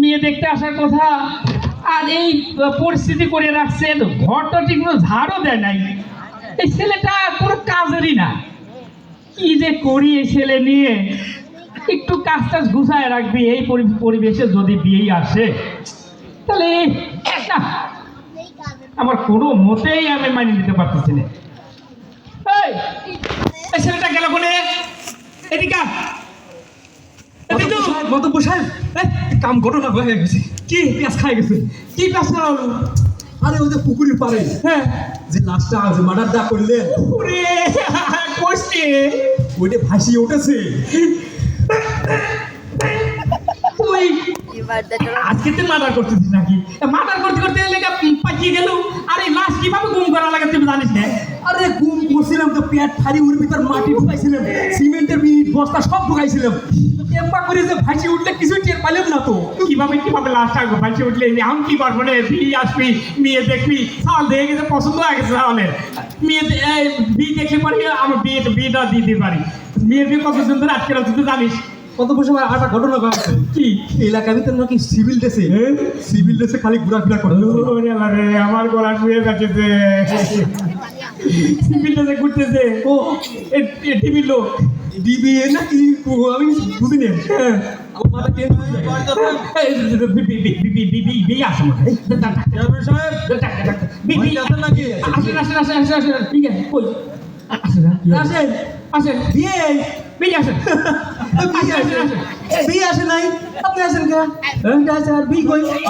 মেয়ে দেখতে আসার কথা, আর এই পরিস্থিতি করে রাখছে। ঘরটা ঠিক কোনো ঝাড়ও দেয় নাই। এই ছেলেটা কোনো কাজেরই না। কি যে করি এই ছেলে নিয়ে, একটু কাজ টাজ গুছায় রাখবি। এই পরিবেশে যদি বিয়েই আসে তাহলে আমার কোনো মতেই আমি মানিয়ে নিতে পারতেছি না। এই ছেলেটা গেল কোনে? এদিকে মন্তব্য সাহেব, কাম ঘটনা হয়ে গেছে। কি পেঁয়াজ খাই গেছে? কি পেঁয়াজ খাওয়া হলো? আরে ওই যে পুকুরের পাড়ে, হ্যাঁ, যে লাশটা যে মার্ডারটা করলেন, ওইটা ভাসিয়ে উঠেছে। তুই আজকে তুই মার্ডার করতেছিস নাকি? মার্ডার করতে করতে লেগে পাকিয়ে গেল। আরে লাশ কিভাবে গুম করা লাগে তুই জানিস না? আরে গুম করছিলাম তো, পেট ফাড়ি ওর ভিতর মাটি ঢুকাইছিলাম, সিমেন্টের বিট বস্তা সব ঢুকাইছিলাম। এম্পা করে যে ভাসিয়ে উঠলে কিছুই টের পাইলাম না তো। কিভাবে লাশটা ভাসিয়ে উঠলে? আমি কি করবো না? বিয়ে আসবি, মেয়ে দেখবি, সাল দেখে গেছে, পছন্দ হয়ে গেছে। তাহলে মেয়ে বিয়ে দেখলে পরে আমার বিয়েটা দিয়ে দিতে পারি। মেয়ের বিয়ে কত সুন্দর আজকে তুই তো জানিস। কত সময় একটা ঘটনা ঘটছে কি, এলাকার ভিতরে নাকি সিভিল ড্রেসে খালি ঘোরাফেরা করে। আমার গলা শুয়ে যাচ্ছে, সিভিল ড্রেসে ঘুরতেছে। ও টিভির লোক, ডিবি নাকি আমি বুঝিনি।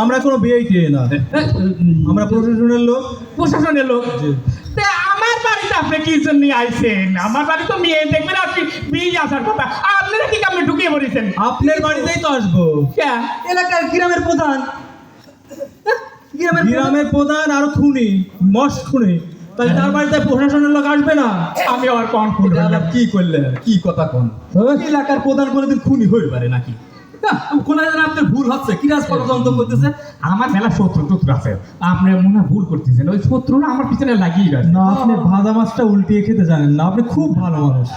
আমরা কোনো বিয়ে না, আমরা প্রশাসনের লোক। আমার বাড়িতে আপনি কি জন্য আইছেন? আমার বাড়ি তো মেয়ে দেখবেন, আপনি বিয়ে আসার কথা। আপনারা কি কামে ঢুকিয়ে পড়েছেন? আপনার বাড়িতেই তো আসবো। এলাকার গ্রামের প্রধান আর খুনি, মস্ত খুনি, তাই তার বাড়িতে প্রশাসনের লোক আসবে না? আমি আর কোন কি করলেন, কি কথা কোন? এলাকার প্রধান কোনোদিন খুনি হয়ে পারে নাকি? আপনার ভুল হচ্ছে। কি রাজপথ করতেছে? আমার মেলা শত্রু আছে, আপনি মনে হয় ভুল করতেছেন। ওই শত্রুরা আমার পিছনে লাগিয়ে গেছে। না, আপনি ভাজা মাছটা উল্টিয়ে খেতে জানেন না। আপনি খুব ভালো মানুষ।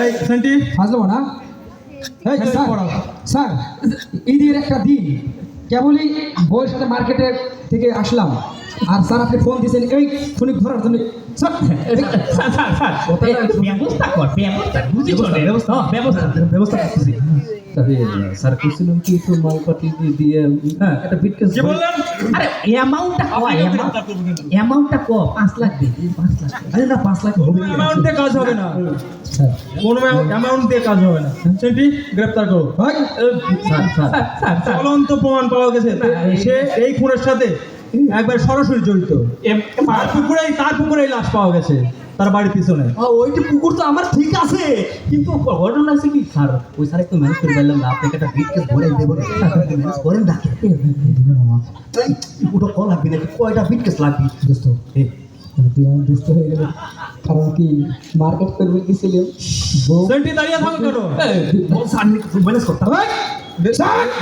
এই সেন্টি হাসবো না। স্যার, ঈদের একটা দিন, কেবলই বউয়ের সাথে মার্কেটে থেকে আসলাম, আর স্যার আপনি ফোন দিয়েছেন এই ফোনিক ধরার জন্য। ব্যবস্থা করতেছি। স্যার করছিলাম কি একটু মালপাতি দিয়ে একটা বিটকেস বললেন। আরে অ্যামাউন্টটা কম 5 লাখ দিই। 5 লাখ, আরে না 5 লাখ হবে না, অ্যামাউন্টে কাজ হবে না স্যার, কোন অ্যামাউন্ট দিয়ে কাজ হবে না। সেন্টি গ্রেফতার করো। স্যার চলন্ত প্রমাণ পাওয়া গেছে সে এই খুনের সাথে একবার সরাসরি জড়িত। তার পুকুরেই লাশ পাওয়া গেছে, তার বাড়ির পিছনে। ওইটি পুকুর তো আমার ঠিক আছে, কিন্তু ঘটনা আছে কি স্যার, ওই স্যার একটু ম্যানেজ করে পারলাম না। আপনাকে একটা বিটকেস ভরে দেবো, ম্যানেজ করেন না। ওটা কল লাগবে নাকি? কয়টা বিটকেস লাগবে দোস্ত? দুষ্ট হয়ে গেল, কারণ কি মার্কেট করবে গেছিলাম। সেন্টি দাঁড়িয়ে থাকো কেন? ম্যানেজ করতে হবে।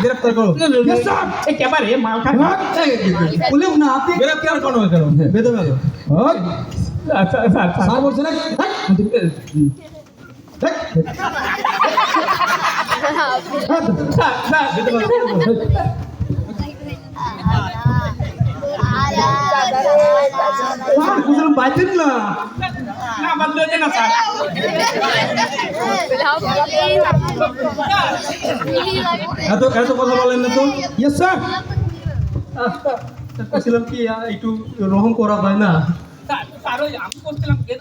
গ্রেফতার করো। একেবারে মাল বললাম না, আপনি গ্রেফতার করো কেন? বেঁধে গেল। স্যার বলছে না বাইতেন না। এত কথা বলেন না তো। ইয়েস স্যার, বলছিলাম কি একটু রহম করা যায় না?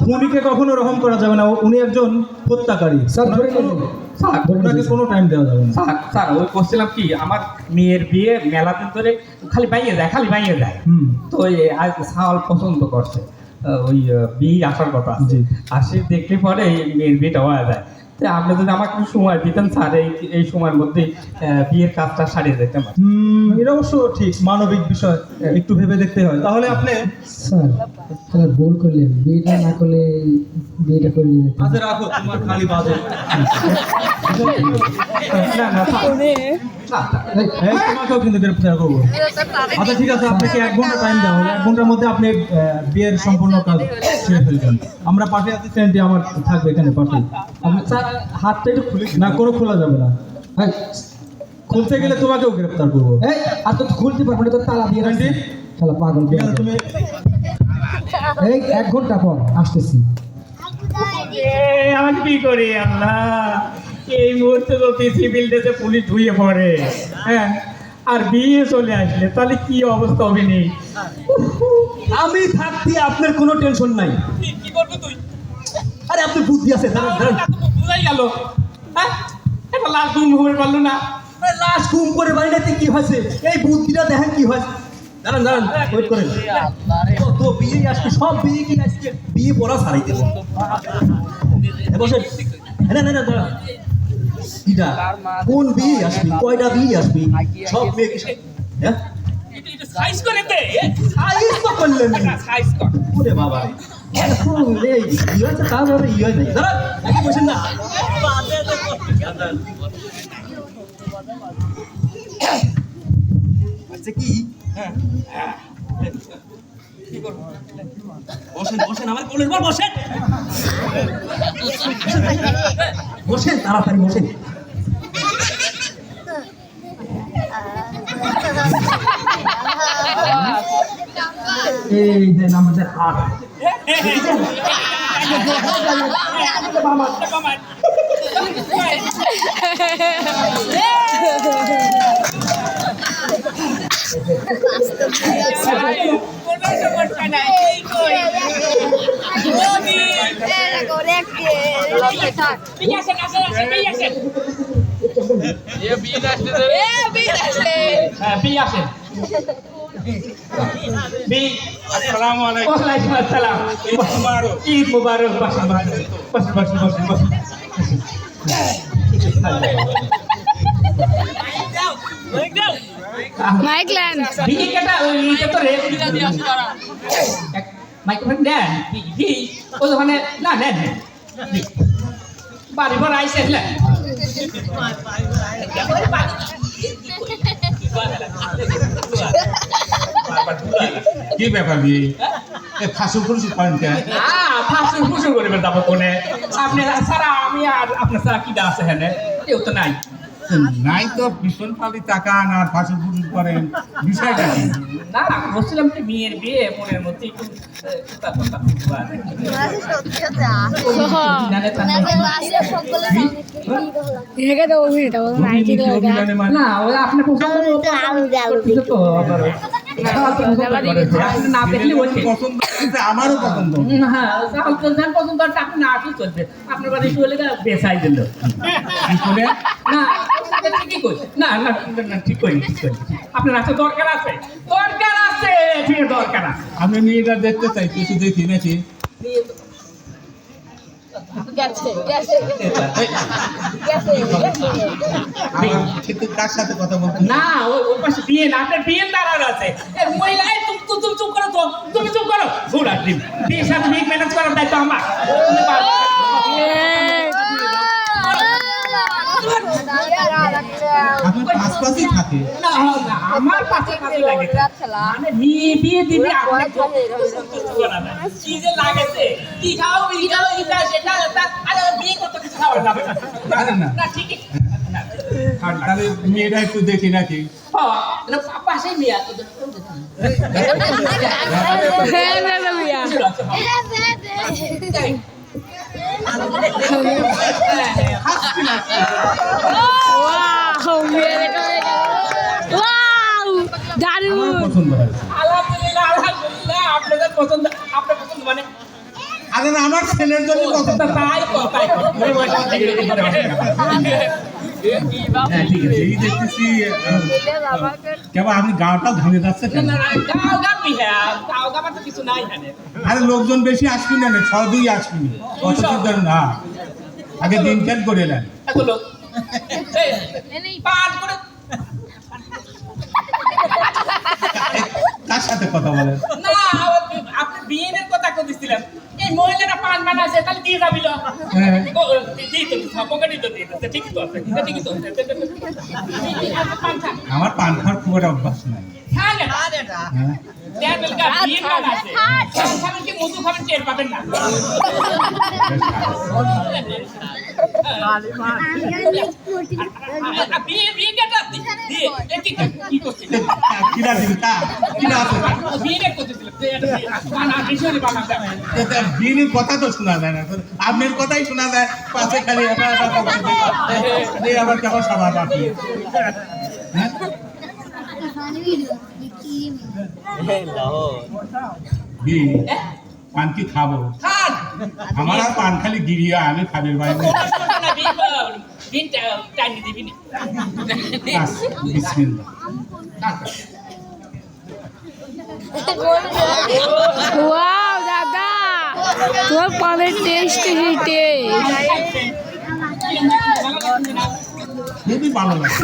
খুনিকে কখনো রহম করা যাবে না, উনি একজন হত্যাকারী। স্যার ওনাকে কোনো টাইম দেওয়া যাবে না। স্যার ওই করছিলাম কি, আমার মেয়ের বিয়ে মেলা দিন ধরে খালি বাইয়ে যায়। তো আজ সাওয়াল পছন্দ করছে, ওই বিয়ে আসার কথা। আর সে দেখলে পরে মেয়ের বিয়েটা হয়ে যায়। তা আপনি যদি আমাকে একটু সময় দিতেন স্যার, এই সময়ের মধ্যে বিয়ের কাজটা সারিয়ে দিতাম। এটা অবশ্য ঠিক, মানবিক বিষয়, একটু ভেবে দেখতে হয়। তাহলে আপনি স্যার তাহলে ভুল করলেন, বিয়েটা না করলে বিয়েটা করে নিয়ে যেতাম। আচ্ছা রাখো, তোমার খালি বাজে। না না স্যার, এই, তোমাকেও কিন্তু গ্রেপ্তার করবো। আচ্ছা ঠিক আছে, আপনাকে 1 ঘন্টা টাইম দেওয়া হলো। 1 ঘন্টার মধ্যে আপনি বিয়ের সম্পূর্ণ কাজ সেরে ফেলবেন। আমরা পাশে আছি, সেন্টি আমার থাকবে এখানে পাশে। আপনি স্যার হাতটা একটু খুলে না, কোনো খোলা যাবে না। এই, খুলতে গেলে তোমাকেও গ্রেপ্তার করবো। এই আর তো খুলতে পারবো না, তো তালা দিয়ে রাখছি। শালা পাগল ঠিক আছে, তুমি এই 1 ঘন্টা পর আসতেছি। আমাকে কি করি আল্লাহ, এই মুহূর্তে যদি সিভিল ড্রেসে পুলিশ ধুয়ে পড়ে, হ্যাঁ, আর বিয়ে চলে আসলে তাহলে কি অবস্থা হবে নেই। আমি থাকতে আপনার কোনো টেনশন নাই। কি করবি তুই? আরে আপনি বুদ্ধি আছে, দাঁড়ান দাঁড়ান। বুঝাই গেল, হ্যাঁ, একটা লাশ গুম হয়ে পারলো না। আরে লাশ গুম করে বাড়িতে কি হয়েছে, এই বুদ্ধিটা দেখেন কি হয়েছে। দাঁড়ান দাঁড়ান, ওয়েট করেন। কত বিয়ে আসবে, সব বিয়ে কি আজকে বিয়ে পড়া ছাড়াই দেবো। বসেন। না না না দাঁড়ান, এটা কোন বিয়ে আসবি, কয়টা বিয়ে আসবি, সব বিয়ে কি হ্যাঁ সাইজ করে দে, সাইজ তো করলেন না। সাইজ কর। ওরে বাবা রে, এই কি হয়েছে তাহলে ইয়ে হয় নাই। দাঁড়ান, একটু বসেন না। আচ্ছা কি বসেন বসেন, আমার কোলের উপর বসেন। বসেন তাড়াতাড়ি বসেন। এই দেন আমাদের হাত। ঈদ মুবারক। বসেন বসেন বসেন বসেন বসেন। মাইকল্যান্ড বিয়ে কেটা ওই ইটা তো রে মাইক্রোফোন দেন ও ওখানে না নেন বাড়ি ভর আইসে না কি ব্যাপার বিয়ে ফাঁসুর ফুসুর করেন কেন? ফাঁসুর ফুসুর করে যাবো কোনে আপনি সারা আমি আর আপনার সারা কি আছে হ্যাঁ কেউ তো নাই নাই তো ভীষণ পালি তাকান আর ফাঁসুর ফুসুর করেন, বিষয়টা কি? না বলছিলাম যে মেয়ের বিয়ে মনের মধ্যে একটু হেগে দেবো ভিডিওটা বলো না ঠিক লাগে না ওই আপনি না দেখলে বলছি পছন্দ হয়েছে, আমারও পছন্দ। হ্যাঁ পছন্দ আপনি না আসলে চলবে আপনার বাড়ি চলে বেসাই দিল কি করে? না ঠিকই করছে না না না ঠিক করি ঠিক করি আপনার আছে দরকার আছে দরকার আছে ঠিক দরকার আছে আমি মেয়েটা দেখতে চাই, কিছু দেখি নাকি? আমার কিন্তু কার সাথে কথা বলতে? না ওই পাশে বিয়ে না আপনার বিয়ে দাঁড়ানো আছে মহিলা তুমি চুপ করো তো তুমি চুপ করো ঘোড়া ডিম বিয়ে সাথে বিয়ে ম্যানেজ করার দায়িত্ব আমার তুমি পারবে আপনার আশপাশেই থাকে। না না আমার পাশে কাছে লাগে মানে বিয়ে দিবি আপনি কি যে লাগেছে কি খাও এটা সেটা আরে বিয়ে করতে কিছু খাওয়া যাবে না জানেন না? না ঠিকই তাহলে মেয়েটা একটু দেখি নাকি? পাশে মেয়ে আমার পছন্দ হয়েছে। আলহামদুলিল্লাহ আলহামদুলিল্লাহ আপনাদের পছন্দ আপনার পছন্দ মানে আরে না, আমার ছেলের জন্য পছন্দ। তাই তাই হ্যাঁ, ঠিক আছে, এই দেখতেছি। কেবল আপনি গাওটা ভাঙে যাচ্ছে কেন? কিছু নাই এখানে আরে লোকজন বেশি আসবি না, 6-2 আসবি, অত চিন্তা না। আগে দিন খেল করে নেন এগুলো এই পাঁচ করে তার সাথে কথা বলেন না আপনি বিয়ের কথা কইছিলেন এই মহিলারা পান বানাছে তাহলে দিয়ে যাবিল হ্যাঁ। দিই তো পকেটে তো দিয়ে দিতে ঠিক তো আছে ঠিক তো আমার পান খাওয়ার খুব একটা অভ্যাস নাই হ্যাঁ না হ্যাঁ দেয়া বেলকা বিয়ে বানাছে সামনে কি মধু খাবেন টের পাবেন না বিয়ে বিয়ে কেটা দিয়ে কি করছিস কিনা দিন তা কিনা আছে বিয়ে করতেছিলেন বানা বিশরে বানাতে বিয়ের কথা তো শোনা যায় না আপনার কথাই শোনা যায় পাশে খালি আবার কেমন স্বভাব আপনি পান কি খাবো খান আমার আর পান খালি গিরিয়া আমি খাবের বাইরে দিন টাইম দিবি না বিসমিল্লাহ ওয়াও দাদা তোর পানের টেস্ট হিটে খুবই ভালো লাগে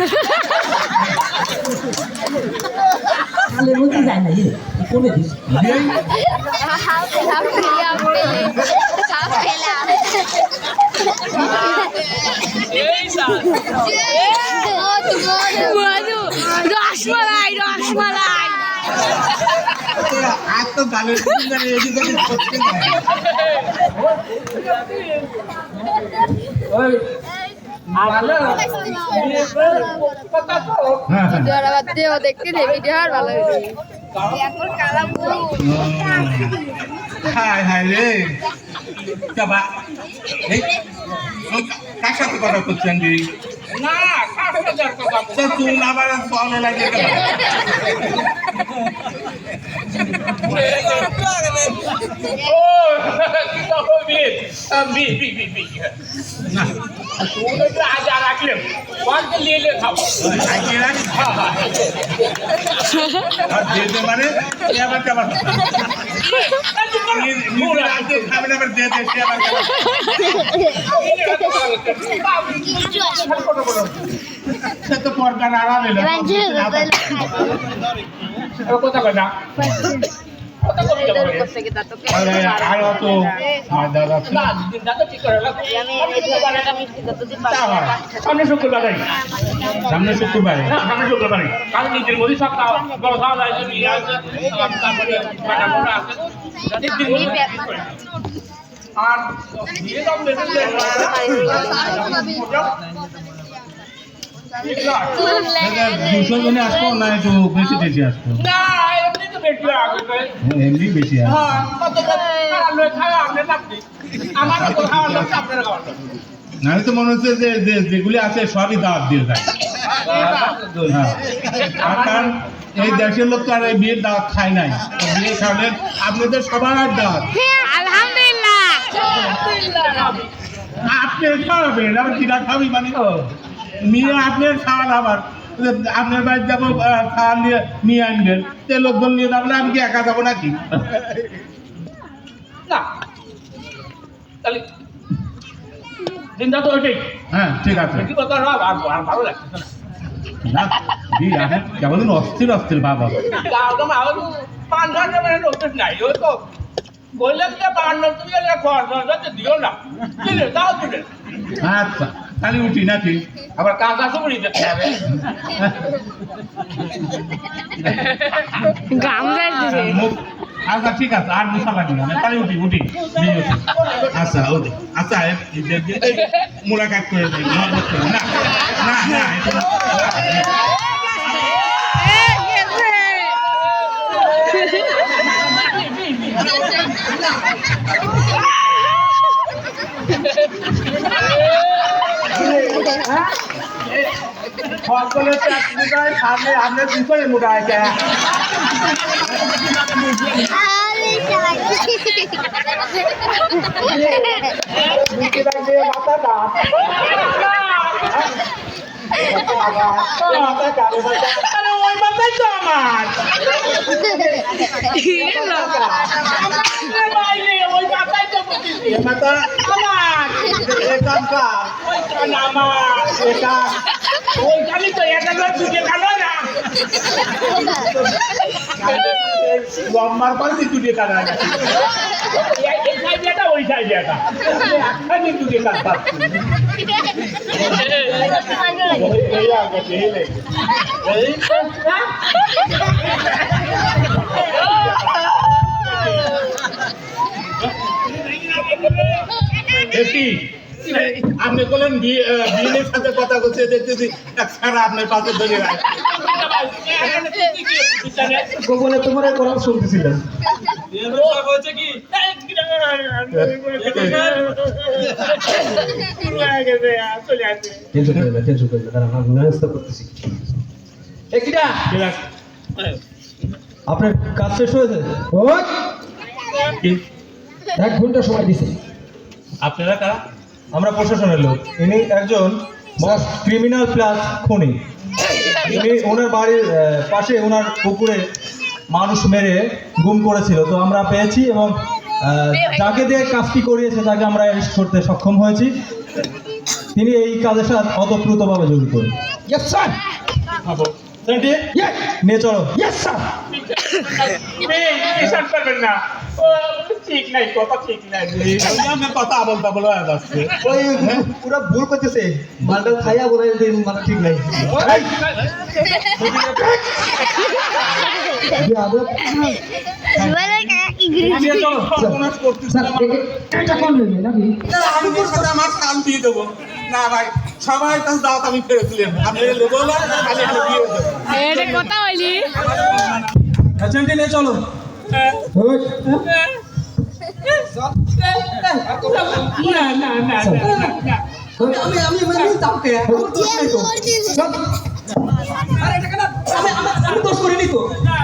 মধু রসমালাই রসমালাই আর তো ভালো করতে দেখতে ভিডিও আর ভালো হায় হায় রে বাবা এই কার সাথে কথা করছেন দিদি না খাওয়া দরকার তো চুন আবার বলে লাগে ও কি তো হবে বি না ওটা তো আজ আর রাখলাম কত নিয়ে খাও আগে রাখ আর যেতে মানে আবার কেমন নিজে আগে খাবেন আবার দিয়ে সে আবার সে তো পর্দা আড়াল এলো কথা কয় না আর অত দাদা না দাদা ঠিক করে সামনে শুক্রবারে সামনে শুক্রবারে সামনে শুক্রবারে কাল নিজের মধ্যে সব বড় খাওয়া যায় নিয়ে আসে তারপরে বাটা মোটা আছে একদিন আর দিয়ে দাম বেশি দুশো জনে আসবো না একটু বেশি বেশি আসবো না এমনি তো বেশি আগে এমনি বেশি আসবো হ্যাঁ কত খাওয়া আপনার লাগবে আমার খাওয়ার লোক আপনার খাওয়ার লোক আমি তো মনে হচ্ছে যে যেগুলি আছে সবই দাওয়াত দিয়ে যায় হ্যাঁ আর কারণ এই দেশের লোক তো আর এই বিয়ের দাওয়াত খায় নাই বিয়ে খাওয়ালেন আপনাদের সবার দাওয়াত আলহামদুলিল্লাহ আপনি খাওয়াবেন আবার কিনা খাবি মানে নিয়ে আপনার খাওয়ান আবার আপনার বাড়ি যাবো খাওয়া নিয়ে আনবেন তে লোকজন নিয়ে যাবো আমি কি একা যাবো নাকি না তাহলে দিনটা তো ওইটাই হ্যাঁ ঠিক আছে কি কথা আর ভালো লাগছে না না বিয়ে এখন কেমন অস্থির অস্থির ভাব হবে গাওটা আমার পান ঘাটে মানে নোটিস নাই ওই তো বললাম যে পান তুমি খরচ যাতে দিও না দিলে দাও দিলে আচ্ছা তাহলে উঠি নাকি আবার কাজ আসো বলি দেখতে হবে গাম গাইতেছে আচ্ছা ঠিক আছে আর মশা লাগবে না তাহলে উঠি উঠি বিয়ে উঠি আচ্ছা ওঠে আচ্ছা মোলাকাত করে দেয় না না না সকলের চাকরিটায় সামনে আপনার পিছনে মোটা আছে ওই মাথায় তো আমার ওই মাথায় তো মাথা আমার ওই কান আমার ওই কানই তো এটা লোক দুটো কানো না লম্বার পরে দুটো কান আছে এই সাইডটা ওই সাইডটা একখানি দুটো কান পাচ্ছি এই আগে এই দেখি আপনি বলেন বিয়ের সাথে কথা বলছে দেখতেছি সারা আপনার পাশে ধরে রাখে গোপনে তোমার কথা শুনতেছিলাম টেনশন করবে তারা ব্যবস্থা করতেছি আপনার কাজ শেষ হয়েছে? ওই 1 ঘন্টা সময় দিছে। আপনারা কারা? আমরা প্রশাসনের লোক। ইনি একজন ক্রিমিনাল প্লাস খুনি। ইনি ওনার বাড়ির পাশে ওনার পুকুরে মানুষ মেরে গুম করেছিল, তো আমরা পেয়েছি এবং যাকে দিয়ে কাজটি করিয়েছে তাকে আমরা অ্যারেস্ট করতে সক্ষম হয়েছি। তিনি এই কাজের সাথে ওতপ্রোতভাবে জড়িত। Yes sir. নিয়ে চলো। Yes sir. বিশ্বাস করবেন না, ও ঠিক নাই, কথা ঠিক নাই। আমি কথা বলতে বলে যাচ্ছে ওই পুরো ভুল করতেছে, মালটা খাইয়া বলে মানে ঠিক নাই। নিয়ে চলো সর্বনাশ করতেছিলাম আমি তোর সাথে আমার কান দিয়ে দেবো না ভাই, সবাই তার দাওয়াত আমি ফেরেছিলাম আপনি লোক না খালি একটা দিয়ে দেবো এটা কথা হইলি এজেন্টে নিয়ে চলো। না না না না আমি দোষ করিনি তো। না